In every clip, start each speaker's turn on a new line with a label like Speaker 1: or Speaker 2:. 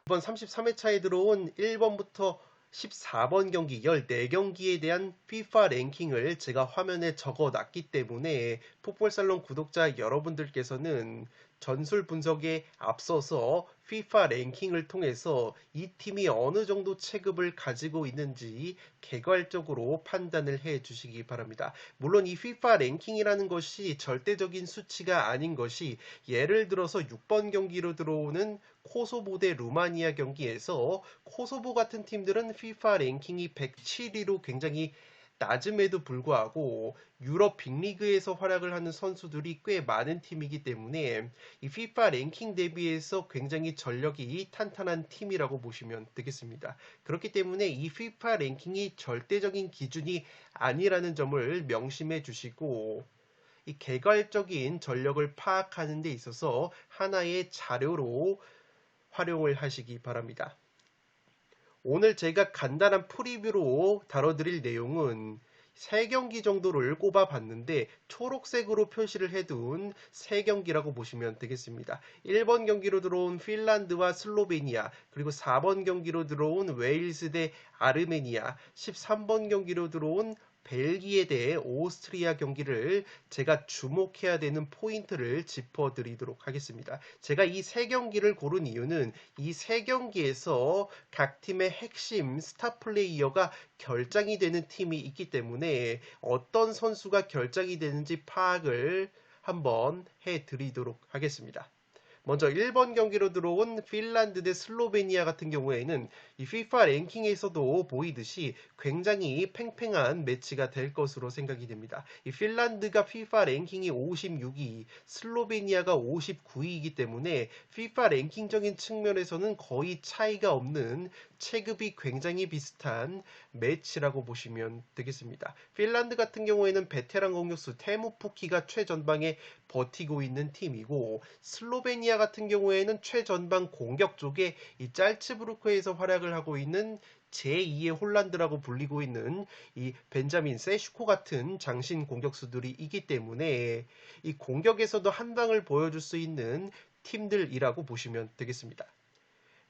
Speaker 1: 이번 33회차에 들어온 1번부터 14번 경기 14경기에 대한 FIFA 랭킹을 제가 화면에 적어놨기 때문에 풋볼살롱 구독자 여러분들께서는 전술 분석에 앞서서 FIFA 랭킹을 통해서 이 팀이 어느 정도 체급을 가지고 있는지 개괄적으로 판단을 해 주시기 바랍니다. 물론 이 FIFA 랭킹이라는 것이 절대적인 수치가 아닌 것이, 예를 들어서 6번 경기로 들어오는 코소보 대 루마니아 경기에서 코소보 같은 팀들은 FIFA 랭킹이 107위로 굉장히 낮음에도 불구하고 유럽 빅리그에서 활약을 하는 선수들이 꽤 많은 팀이기 때문에 이 FIFA 랭킹 대비해서 굉장히 전력이 탄탄한 팀이라고 보시면 되겠습니다. 그렇기 때문에 이 FIFA 랭킹이 절대적인 기준이 아니라는 점을 명심해 주시고, 이 개괄적인 전력을 파악하는 데 있어서 하나의 자료로 활용을 하시기 바랍니다. 오늘 제가 간단한 프리뷰로 다뤄드릴 내용은 3경기 정도를 꼽아봤는데 초록색으로 표시를 해둔 3경기라고 보시면 되겠습니다. 1번 경기로 들어온 핀란드와 슬로베니아, 그리고 4번 경기로 들어온 웨일스 대 아르메니아, 13번 경기로 들어온 벨기에 대 오스트리아 경기를 제가 주목해야 되는 포인트를 짚어드리도록 하겠습니다. 제가 이 3경기를 고른 이유는 이 3경기에서 각 팀의 핵심 스타 플레이어가 결장이 되는 팀이 있기 때문에 어떤 선수가 결장이 되는지 파악을 한번 해드리도록 하겠습니다. 먼저 1번 경기로 들어온 핀란드 대 슬로베니아 같은 경우에는 이 FIFA 랭킹에서도 보이듯이 굉장히 팽팽한 매치가 될 것으로 생각이 됩니다. 이 핀란드가 FIFA 랭킹이 56위, 슬로베니아가 59위이기 때문에 FIFA 랭킹적인 측면에서는 거의 차이가 없는 체급이 굉장히 비슷한 매치라고 보시면 되겠습니다. 핀란드 같은 경우에는 베테랑 공격수 테무 푸키가 최전방에 버티고 있는 팀이고, 슬로베니아 같은 경우에는 최전방 공격 쪽에 이 짤츠부르크에서 활약을 하고 있는 제2의 홀란드라고 불리고 있는 이 벤자민 세슈코 같은 장신 공격수들이 있기 때문에 이 공격에서도 한 방을 보여줄 수 있는 팀들이라고 보시면 되겠습니다.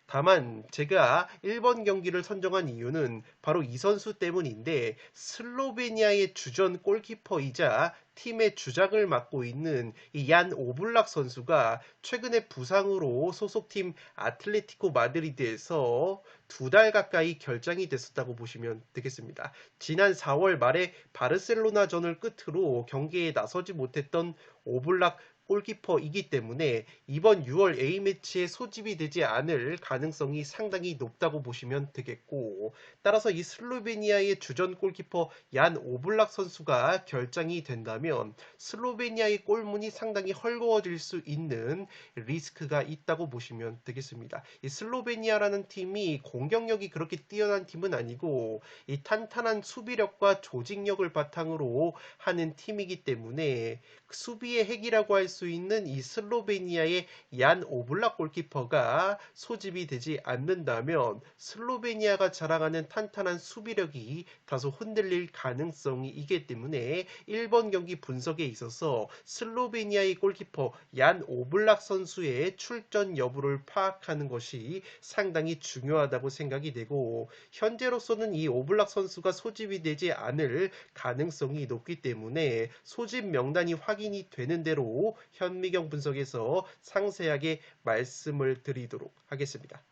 Speaker 1: 다만 제가 1번 경기를 선정한 이유는 바로 이 선수 때문인데, 슬로베니아의 주전 골키퍼이자 팀의 주장을 맡고 있는 이 얀 오블락 선수가 최근에 부상으로 소속팀 아틀레티코 마드리드에서 2달 가까이 결장이 됐었다고 보시면 되겠습니다. 지난 4월 말에 바르셀로나전을 끝으로 경기에 나서지 못했던 오블락 골키퍼이기 때문에 이번 6월 A매치에 소집이 되지 않을 가능성이 상당히 높다고 보시면 되겠고, 따라서 이 슬로베니아의 주전 골키퍼 얀 오블락 선수가 결장이 된다면 슬로베니아의 골문이 상당히 헐거워질 수 있는 리스크가 있다고 보시면 되겠습니다. 이 슬로베니아라는 팀이 공격력이 그렇게 뛰어난 팀은 아니고 이 탄탄한 수비력과 조직력을 바탕으로 하는 팀이기 때문에 수비의 핵이라고 할 수 있는 이 슬로베니아의 얀 오블락 골키퍼가 소집이 되지 않는다면 슬로베니아가 자랑하는 탄탄한 수비력이 다소 흔들릴 가능성이 있기 때문에 1번 경기 분석에 있어서 슬로베니아의 골키퍼 얀 오블락 선수의 출전 여부를 파악하는 것이 상당히 중요하다고 생각이 되고, 현재로서는 이 오블락 선수가 소집이 되지 않을 가능성이 높기 때문에 소집 명단이 확인이 되는 대로 현미경 분석에서 상세하게 말씀을 드리도록 하겠습니다.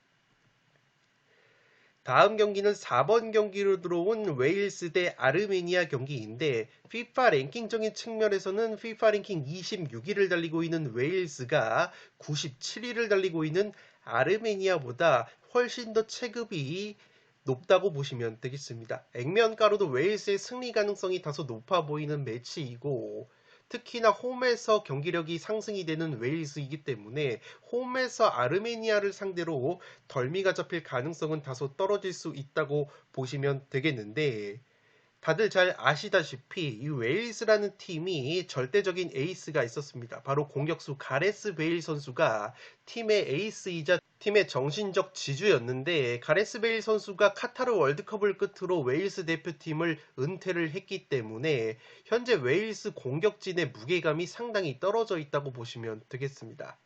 Speaker 1: 다음 경기는 4번 경기로 들어온 웨일스 대 아르메니아 경기인데, FIFA 랭킹적인 측면에서는 FIFA 랭킹 26위를 달리고 있는 웨일스가 97위를 달리고 있는 아르메니아보다 훨씬 더 체급이 높다고 보시면 되겠습니다. 액면가로도 웨일스의 승리 가능성이 다소 높아 보이는 매치이고, 특히나 홈에서 경기력이 상승이 되는 웨일스이기 때문에 홈에서 아르메니아를 상대로 덜미가 잡힐 가능성은 다소 떨어질 수 있다고 보시면 되겠는데, 다들 잘 아시다시피 이 웨일스라는 팀이 절대적인 에이스가 있었습니다. 바로 공격수 가레스 베일 선수가 팀의 에이스이자 팀의 정신적 지주였는데, 가레스 베일 선수가 카타르 월드컵을 끝으로 웨일스 대표팀을 은퇴를 했기 때문에 현재 웨일스 공격진의 무게감이 상당히 떨어져 있다고 보시면 되겠습니다.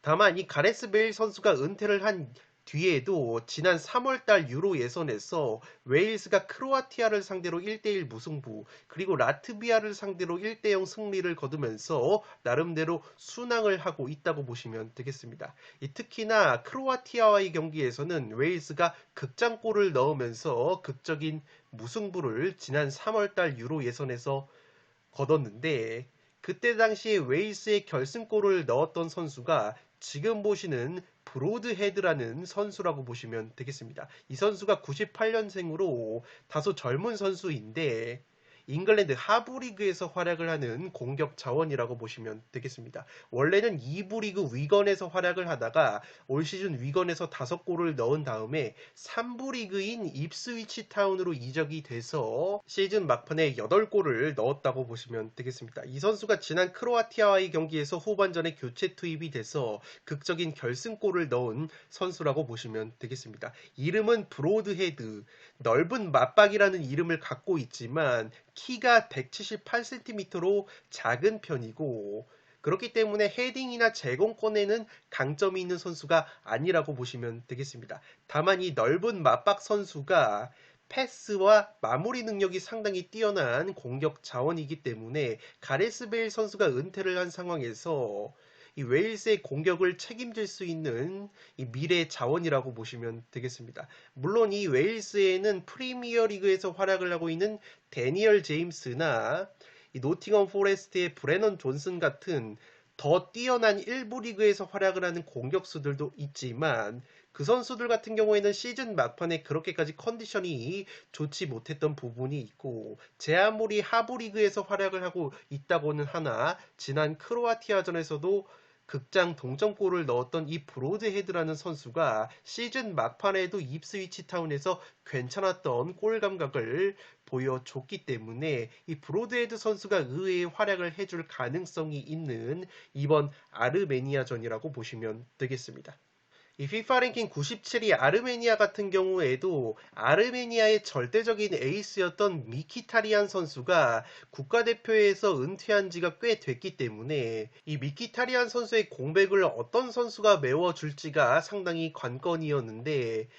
Speaker 1: 다만 이 가레스 베일 선수가 은퇴를 한 뒤에도 지난 3월달 유로 예선에서 웨일스가 크로아티아를 상대로 1대1 무승부, 그리고 라트비아를 상대로 1대0 승리를 거두면서 나름대로 순항을 하고 있다고 보시면 되겠습니다. 특히나 크로아티아와의 경기에서는 웨일스가 극장골을 넣으면서 극적인 무승부를 지난 3월달 유로 예선에서 거뒀는데, 그때 당시에 웨일스의 결승골을 넣었던 선수가 지금 보시는 브로드헤드라는 선수라고 보시면 되겠습니다. 이 선수가 98년생으로 다소 젊은 선수인데 잉글랜드 하부 리그에서 활약을 하는 공격 자원이라고 보시면 되겠습니다. 원래는 2부 리그 위건에서 활약을 하다가 올 시즌 위건에서 5골을 넣은 다음에 3부 리그인 입스위치 타운으로 이적이 돼서 시즌 막판에 8골을 넣었다고 보시면 되겠습니다. 이 선수가 지난 크로아티아와의 경기에서 후반전에 교체 투입이 돼서 극적인 결승골을 넣은 선수라고 보시면 되겠습니다. 이름은 브로드헤드, 넓은 맞박이라는 이름을 갖고 있지만 키가 178cm로 작은 편이고, 그렇기 때문에 헤딩이나 제공권에는 강점이 있는 선수가 아니라고 보시면 되겠습니다. 다만 이 넓은 맞박 선수가 패스와 마무리 능력이 상당히 뛰어난 공격 자원이기 때문에 가레스 베일 선수가 은퇴를 한 상황에서 이 웨일스의 공격을 책임질 수 있는 이 미래 자원이라고 보시면 되겠습니다. 물론 이 웨일스에는 프리미어 리그에서 활약을 하고 있는 데니얼 제임스나 이 노팅엄 포레스트의 브레넌 존슨 같은 더 뛰어난 일부 리그에서 활약을 하는 공격수들도 있지만, 그 선수들 같은 경우에는 시즌 막판에 그렇게까지 컨디션이 좋지 못했던 부분이 있고, 제 아무리 하부 리그에서 활약을 하고 있다고는 하나 지난 크로아티아전에서도 극장 동점골을 넣었던 이 브로드헤드라는 선수가 시즌 막판에도 입스위치 타운에서 괜찮았던 골 감각을 보여줬기 때문에 이 브로드헤드 선수가 의외의 활약을 해줄 가능성이 있는 이번 아르메니아전이라고 보시면 되겠습니다. 이 FIFA 랭킹 97위 아르메니아 같은 경우에도 아르메니아의 절대적인 에이스였던 미키타리안 선수가 국가대표에서 은퇴한 지가 꽤 됐기 때문에 이 미키타리안 선수의 공백을 어떤 선수가 메워줄지가 상당히 관건이었는데,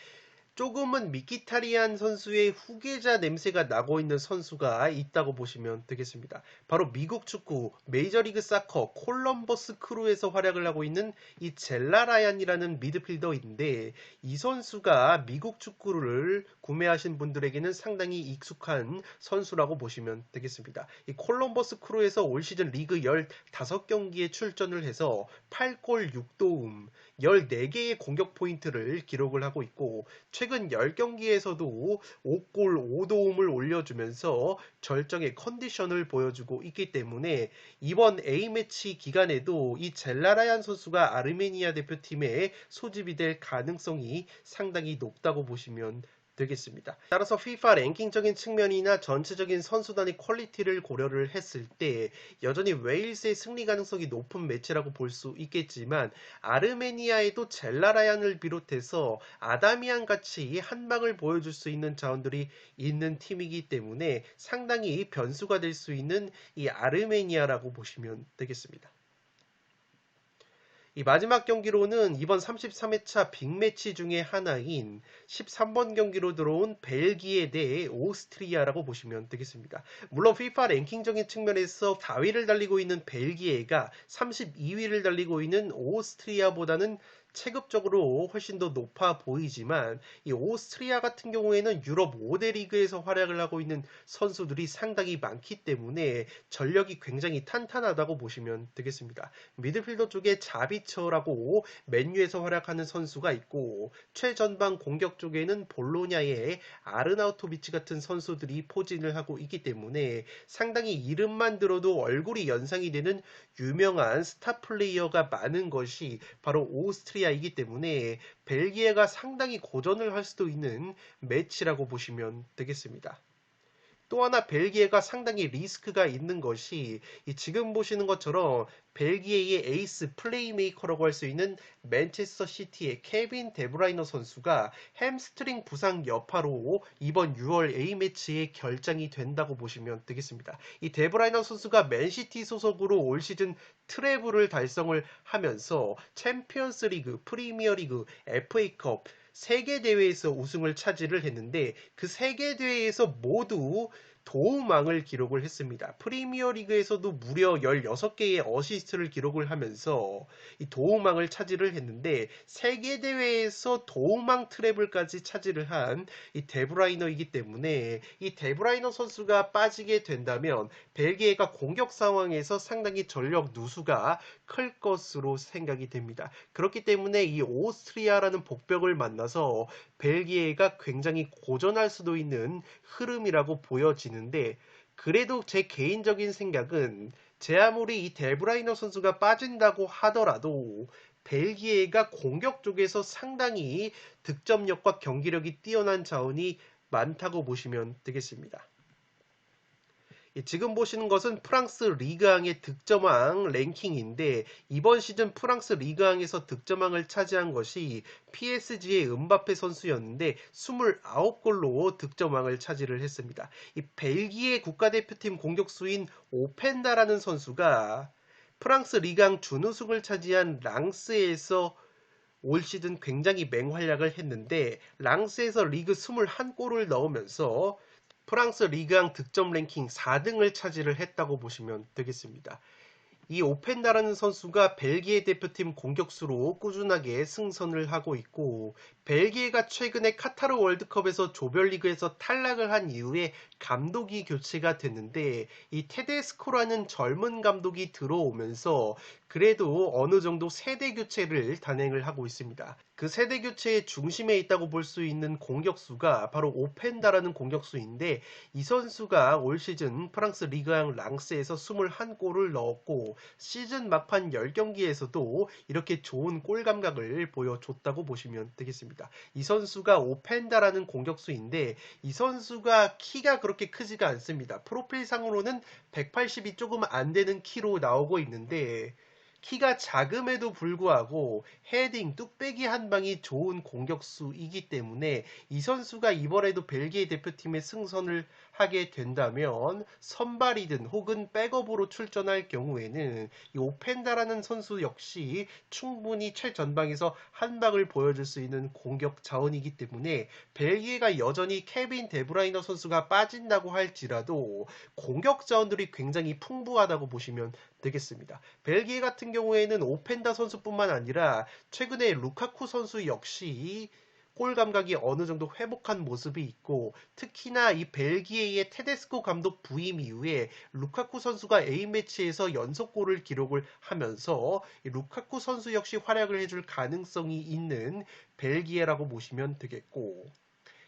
Speaker 1: 조금은 미키타리안 선수의 후계자 냄새가 나고 있는 선수가 있다고 보시면 되겠습니다. 바로 미국 축구 메이저리그 사커 콜럼버스 크루에서 활약을 하고 있는 이 젤라 라얀이라는 미드필더인데, 이 선수가 미국 축구를 구매하신 분들에게는 상당히 익숙한 선수라고 보시면 되겠습니다. 이 콜럼버스 크루에서 올 시즌 리그 15경기에 출전을 해서 8골 6도움 14개의 공격 포인트를 기록을 하고 있고, 최근 10경기에서도 5골 5도움을 올려주면서 절정의 컨디션을 보여주고 있기 때문에 이번 A매치 기간에도 이 젤라라얀 선수가 아르메니아 대표팀에 소집이 될 가능성이 상당히 높다고 보시면 되겠습니다. 따라서 FIFA 랭킹적인 측면이나 전체적인 선수단의 퀄리티를 고려를 했을 때 여전히 웨일스의 승리 가능성이 높은 매치라고 볼 수 있겠지만, 아르메니아에도 젤라라얀을 비롯해서 아다미안 같이 한 방을 보여줄 수 있는 자원들이 있는 팀이기 때문에 상당히 변수가 될 수 있는 이 아르메니아라고 보시면 되겠습니다. 이 마지막 경기로는 이번 33회차 빅매치 중에 하나인 13번 경기로 들어온 벨기에 대 오스트리아라고 보시면 되겠습니다. 물론 FIFA 랭킹적인 측면에서 4위를 달리고 있는 벨기에가 32위를 달리고 있는 오스트리아보다는 체급적으로 훨씬 더 높아 보이지만, 이 오스트리아 같은 경우에는 유럽 5대 리그에서 활약을 하고 있는 선수들이 상당히 많기 때문에 전력이 굉장히 탄탄하다고 보시면 되겠습니다. 미드필더 쪽에 자비처라고 맨유에서 활약하는 선수가 있고, 최전방 공격 쪽에는 볼로냐의 아르나우토비치 같은 선수들이 포진을 하고 있기 때문에 상당히 이름만 들어도 얼굴이 연상이 되는 유명한 스타 플레이어가 많은 것이 바로 오스트리아이기 때문에 벨기에가 상당히 고전을 할 수도 있는 매치라고 보시면 되겠습니다. 또 하나 벨기에가 상당히 리스크가 있는 것이 이 지금 보시는 것처럼 벨기에의 에이스 플레이메이커라고 할 수 있는 맨체스터 시티의 케빈 데브라이너 선수가 햄스트링 부상 여파로 이번 6월 A매치에 결장이 된다고 보시면 되겠습니다. 이 데브라이너 선수가 맨시티 소속으로 올 시즌 트래블을 달성을 하면서 챔피언스 리그, 프리미어 리그, FA컵 3개 대회에서 우승을 차지를 했는데 그 3개 대회에서 모두 도움왕을 기록을 했습니다. 프리미어 리그에서도 무려 16개의 어시스트를 기록을 하면서 이 도움왕을 차지를 했는데 세계 대회에서 도움왕 트래블까지 차지를 한 이 데브라이너이기 때문에 이 데브라이너 선수가 빠지게 된다면 벨기에가 공격 상황에서 상당히 전력 누수가 클 것으로 생각이 됩니다. 그렇기 때문에 이 오스트리아라는 복벽을 만나서 벨기에가 굉장히 고전할 수도 있는 흐름이라고 보여지는데 그래도 제 개인적인 생각은 제 아무리 이 데브라이너 선수가 빠진다고 하더라도 벨기에가 공격 쪽에서 상당히 득점력과 경기력이 뛰어난 자원이 많다고 보시면 되겠습니다. 지금 보시는 것은 프랑스 리그왕의 득점왕 랭킹인데 이번 시즌 프랑스 리그왕에서 득점왕을 차지한 것이 PSG의 음바페 선수였는데 29골로 득점왕을 차지를 했습니다. 이 벨기에 국가대표팀 공격수인 오펜다라는 선수가 프랑스 리그왕 준우승을 차지한 랑스에서 올 시즌 굉장히 맹활약을 했는데 랑스에서 리그 21골을 넣으면서 프랑스 리그왕 득점 랭킹 4등을 차지를 했다고 보시면 되겠습니다. 이 오펜다라는 선수가 벨기에 대표팀 공격수로 꾸준하게 승선을 하고 있고 벨기에가 최근에 카타르 월드컵에서 조별리그에서 탈락을 한 이후에 감독이 교체가 됐는데 이 테데스코라는 젊은 감독이 들어오면서 그래도 어느 정도 세대 교체를 단행을 하고 있습니다. 그 세대 교체의 중심에 있다고 볼 수 있는 공격수가 바로 오펜다라는 공격수인데 이 선수가 올 시즌 프랑스 리그왕 랑스에서 21골을 넣었고 시즌 막판 10경기에서도 이렇게 좋은 골 감각을 보여줬다고 보시면 되겠습니다. 이 선수가 오펜다라는 공격수인데 이 선수가 키가 그렇게 크지가 않습니다. 프로필상으로는 180이 조금 안 되는 키로 나오고 있는데 키가 작음에도 불구하고 헤딩, 뚝배기 한 방이 좋은 공격수이기 때문에 이 선수가 이번에도 벨기에 대표팀에 승선을 하게 된다면 선발이든 혹은 백업으로 출전할 경우에는 이 오펜다라는 선수 역시 충분히 최전방에서 한 방을 보여줄 수 있는 공격 자원이기 때문에 벨기에가 여전히 케빈 데브라이너 선수가 빠진다고 할지라도 공격 자원들이 굉장히 풍부하다고 보시면 되겠습니다. 벨기에 같은 경우에는 오펜다 선수뿐만 아니라 최근에 루카쿠 선수 역시 골 감각이 어느 정도 회복한 모습이 있고 특히나 이 벨기에의 테데스코 감독 부임 이후에 루카쿠 선수가 A매치에서 연속골을 기록을 하면서 루카쿠 선수 역시 활약을 해줄 가능성이 있는 벨기에라고 보시면 되겠고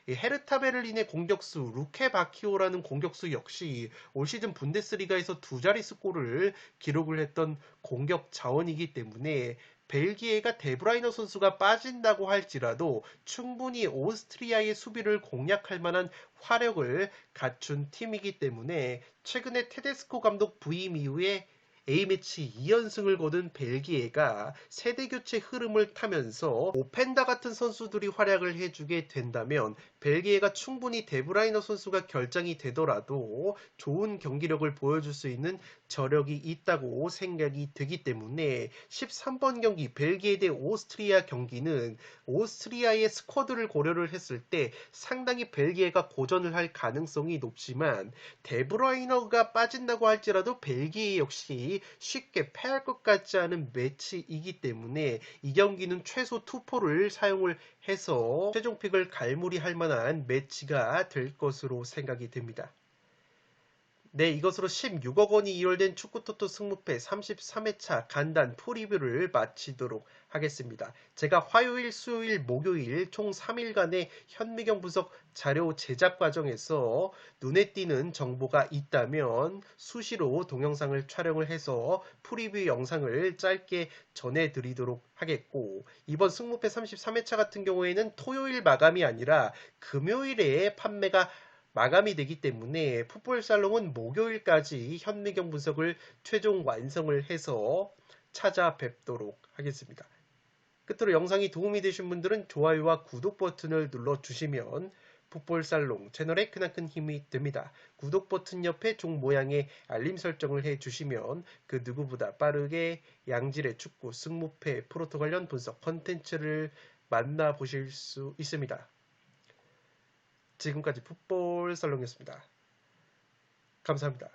Speaker 1: 헤르타 베를린의 공격수 루케 바키오라는 공격수 역시 올 시즌 분데스리가에서 두 자릿수 골을 기록을 했던 공격 자원이기 때문에 벨기에가 데브라이너 선수가 빠진다고 할지라도 충분히 오스트리아의 수비를 공략할 만한 화력을 갖춘 팀이기 때문에 최근에 테데스코 감독 부임 이후에 A매치 2연승을 거둔 벨기에가 세대교체 흐름을 타면서 오펜다 같은 선수들이 활약을 해주게 된다면 벨기에가 충분히 데브라이너 선수가 결장이 되더라도 좋은 경기력을 보여줄 수 있는 저력이 있다고 생각이 되기 때문에 13번 경기 벨기에 대 오스트리아 경기는 오스트리아의 스쿼드를 고려를 했을 때 상당히 벨기에가 고전을 할 가능성이 높지만 데브라이너가 빠진다고 할지라도 벨기에 역시 쉽게 패할 것 같지 않은 매치이기 때문에 이 경기는 최소 투포를 사용을 해서 최종픽을 갈무리할 만한 매치가 될 것으로 생각이 됩니다. 네, 이것으로 16억 원이 이월된 축구토토 승무패 33회차 간단 프리뷰를 마치도록 하겠습니다. 제가 화요일, 수요일, 목요일 총 3일간의 현미경 분석 자료 제작 과정에서 눈에 띄는 정보가 있다면 수시로 동영상을 촬영을 해서 프리뷰 영상을 짧게 전해드리도록 하겠고 이번 승무패 33회차 같은 경우에는 토요일 마감이 아니라 금요일에 판매가 마감이 되기 때문에 풋볼살롱은 목요일까지 현미경 분석을 최종 완성을 해서 찾아뵙도록 하겠습니다. 끝으로 영상이 도움이 되신 분들은 좋아요와 구독 버튼을 눌러주시면 풋볼살롱 채널에 크나큰 힘이 됩니다. 구독 버튼 옆에 종 모양의 알림 설정을 해주시면 그 누구보다 빠르게 양질의 축구 승무패 프로토 관련 분석 컨텐츠를 만나보실 수 있습니다. 지금까지 풋볼살롱이었습니다. 감사합니다.